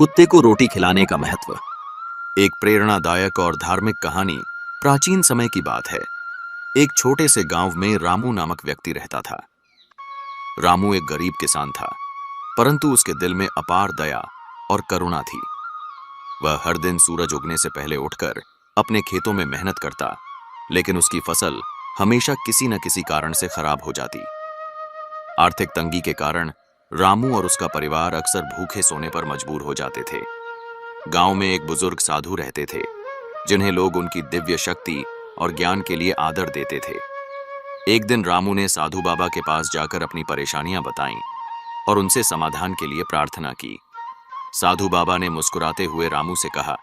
कुत्ते को रोटी खिलाने का महत्व। एक प्रेरणादायक और धार्मिक कहानी प्राचीन समय की बात है। एक छोटे से गांव में रामू नामक व्यक्ति रहता था। रामू एक गरीब किसान था, परंतु उसके दिल में अपार दया और करुणा थी। वह हर दिन सूरज उगने से पहले उठकर अपने खेतों में मेहनत करता, लेकिन उसकी फसल हमेशा किसी न किसी कारण से खराब हो जाती। आर्थिक तंगी के कारण रामू और उसका परिवार अक्सर भूखे सोने पर मजबूर हो जाते थे। गांव में एक बुजुर्ग साधु रहते थे, जिन्हें लोग उनकी दिव्य शक्ति और ज्ञान के लिए आदर देते थे। एक दिन रामू ने साधु बाबा के पास जाकर अपनी परेशानियां बताईं और उनसे समाधान के लिए प्रार्थना की। साधु बाबा ने मुस्कुराते हुए रामू से कहा,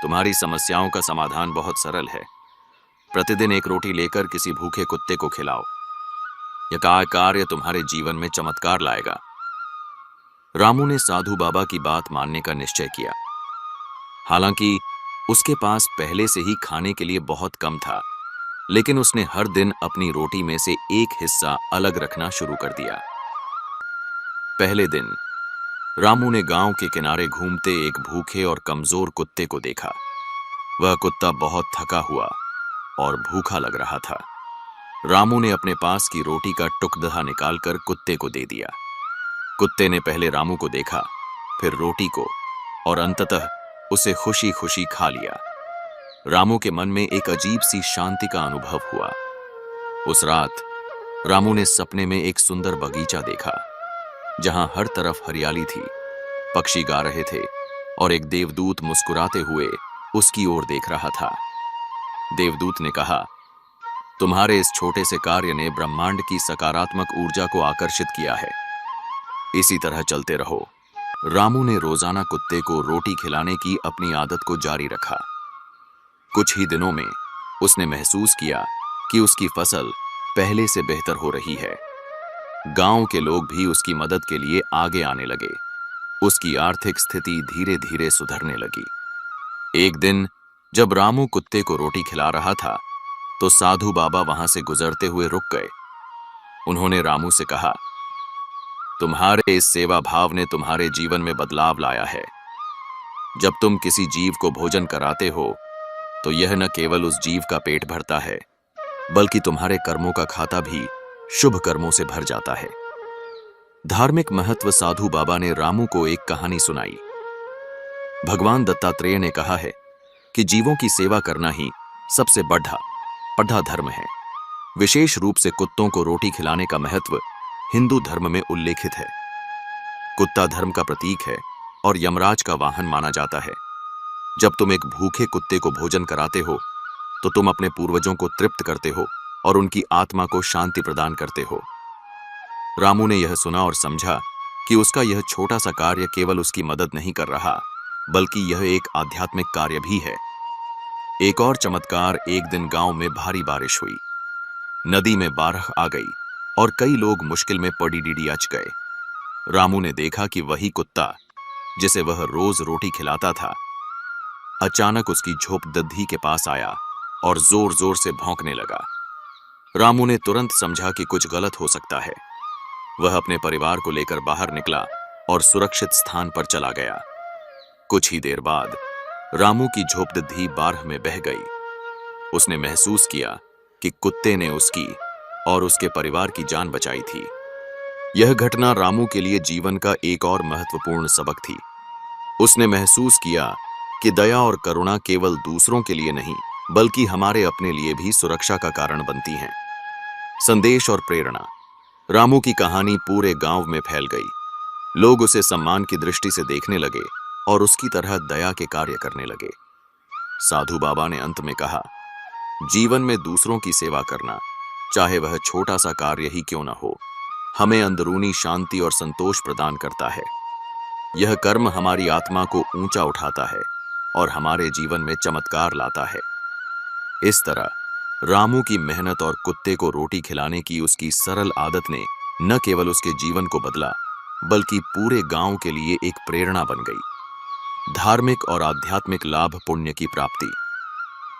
तुम्हारी समस्याओं का समाधान बहुत सरल है। प्रतिदिन एक रोटी लेकर किसी भूखे कुत्ते को खिलाओ। यह कार्य तुम्हारे जीवन में चमत्कार लाएगा। रामू ने साधु बाबा की बात मानने का निश्चय किया। हालांकि उसके पास पहले से ही खाने के लिए बहुत कम था, लेकिन उसने हर दिन अपनी रोटी में से एक हिस्सा अलग रखना शुरू कर दिया। पहले दिन रामू ने गांव के किनारे घूमते एक भूखे और कमजोर कुत्ते को देखा। वह कुत्ता बहुत थका हुआ और भूखा लग रहा था। रामू ने अपने पास की रोटी का टुकड़ा निकालकर कुत्ते को दे दिया। कुत्ते ने पहले रामू को देखा, फिर रोटी को, और अंततः उसे खुशी खुशी खा लिया। रामू के मन में एक अजीब सी शांति का अनुभव हुआ। उस रात रामू ने सपने में एक सुंदर बगीचा देखा, जहां हर तरफ हरियाली थी, पक्षी गा रहे थे और एक देवदूत मुस्कुराते हुए उसकी ओर देख रहा था। देवदूत ने कहा, तुम्हारे इस छोटे से कार्य ने ब्रह्मांड की सकारात्मक ऊर्जा को आकर्षित किया है। इसी तरह चलते रहो। रामू ने रोजाना कुत्ते को रोटी खिलाने की अपनी आदत को जारी रखा। कुछ ही दिनों में उसने महसूस किया कि उसकी फसल पहले से बेहतर हो रही है। गांव के लोग भी उसकी मदद के लिए आगे आने लगे। उसकी आर्थिक स्थिति धीरे धीरे सुधरने लगी। एक दिन जब रामू कुत्ते को रोटी खिला रहा था, तो साधु बाबा वहां से गुजरते हुए रुक गए। उन्होंने रामू से कहा, तुम्हारे इस सेवा भाव ने तुम्हारे जीवन में बदलाव लाया है। जब तुम किसी जीव को भोजन कराते हो, तो यह न केवल उस जीव का पेट भरता है, बल्कि तुम्हारे कर्मों का खाता भी शुभ कर्मों से भर जाता है। धार्मिक महत्व। साधु बाबा ने रामू को एक कहानी सुनाई। भगवान दत्तात्रेय ने कहा है कि जीवों की सेवा करना ही सबसे बड़ा धर्म है। विशेष रूप से कुत्तों को रोटी खिलाने का महत्व हिंदू धर्म में उल्लेखित है। कुत्ता धर्म का प्रतीक है और यमराज का वाहन माना जाता है। जब तुम एक भूखे कुत्ते को भोजन कराते हो, तो तुम अपने पूर्वजों को तृप्त करते हो और उनकी आत्मा को शांति प्रदान करते हो। रामू ने यह सुना और समझा कि उसका यह छोटा सा कार्य केवल उसकी मदद नहीं कर रहा, बल्कि यह एक आध्यात्मिक कार्य भी है। एक और चमत्कार। एक दिन गांव में भारी बारिश हुई। नदी में बाढ़ आ गई और कई लोग मुश्किल में पड़ी डिडियाच गए। रामू ने देखा कि वही कुत्ता जिसे वह रोज रोटी खिलाता था, अचानक उसकी झोपड़पट्टी के पास आया और जोर जोर से भौंकने लगा। रामू ने तुरंत समझा कि कुछ गलत हो सकता है। वह अपने परिवार को लेकर बाहर निकला और सुरक्षित स्थान पर चला गया। कुछ ही देर बाद रामू की झोपड़पट्टी बाढ़ में बह गई। उसने महसूस किया कि कुत्ते ने उसकी और उसके परिवार की जान बचाई थी। यह घटना रामू के लिए जीवन का एक और महत्वपूर्ण सबक थी। उसने महसूस किया कि दया और करुणा केवल दूसरों के लिए नहीं, बल्कि हमारे अपने लिए भी सुरक्षा का कारण बनती हैं। संदेश और प्रेरणा। रामू की कहानी पूरे गांव में फैल गई। लोग उसे सम्मान की दृष्टि से देखने लगे और उसकी तरह दया के कार्य करने लगे। साधु बाबा ने अंत में कहा, जीवन में दूसरों की सेवा करना, चाहे वह छोटा सा कार्य ही क्यों न हो, हमें अंदरूनी शांति और संतोष प्रदान करता है। यह कर्म हमारी आत्मा को ऊंचा उठाता है और हमारे जीवन में चमत्कार लाता है। इस तरह रामू की मेहनत और कुत्ते को रोटी खिलाने की उसकी सरल आदत ने न केवल उसके जीवन को बदला, बल्कि पूरे गांव के लिए एक प्रेरणा बन गई। धार्मिक और आध्यात्मिक लाभ। पुण्य की प्राप्ति।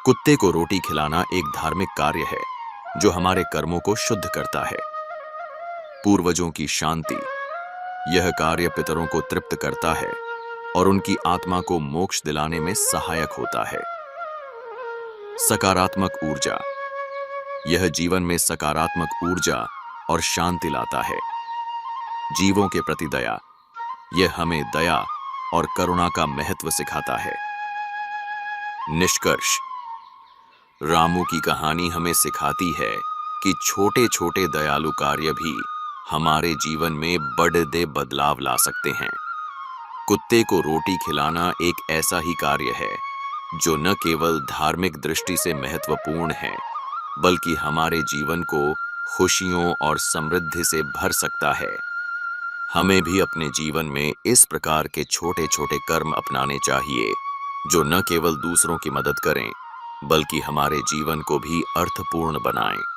कुत्ते को रोटी खिलाना एक धार्मिक कार्य है जो हमारे कर्मों को शुद्ध करता है। पूर्वजों की शांति। यह कार्य पितरों को तृप्त करता है और उनकी आत्मा को मोक्ष दिलाने में सहायक होता है। सकारात्मक ऊर्जा, यह जीवन में सकारात्मक ऊर्जा और शांति लाता है। जीवों के प्रति दया, यह हमें दया और करुणा का महत्व सिखाता है। निष्कर्ष, रामू की कहानी हमें सिखाती है कि छोटे छोटे दयालु कार्य भी हमारे जीवन में बड़े बदलाव ला सकते हैं। कुत्ते को रोटी खिलाना एक ऐसा ही कार्य है जो न केवल धार्मिक दृष्टि से महत्वपूर्ण है, बल्कि हमारे जीवन को खुशियों और समृद्धि से भर सकता है। हमें भी अपने जीवन में इस प्रकार के छोटे छोटे कर्म अपनाने चाहिए जो न केवल दूसरों की मदद करें, बल्कि हमारे जीवन को भी अर्थपूर्ण बनाएं।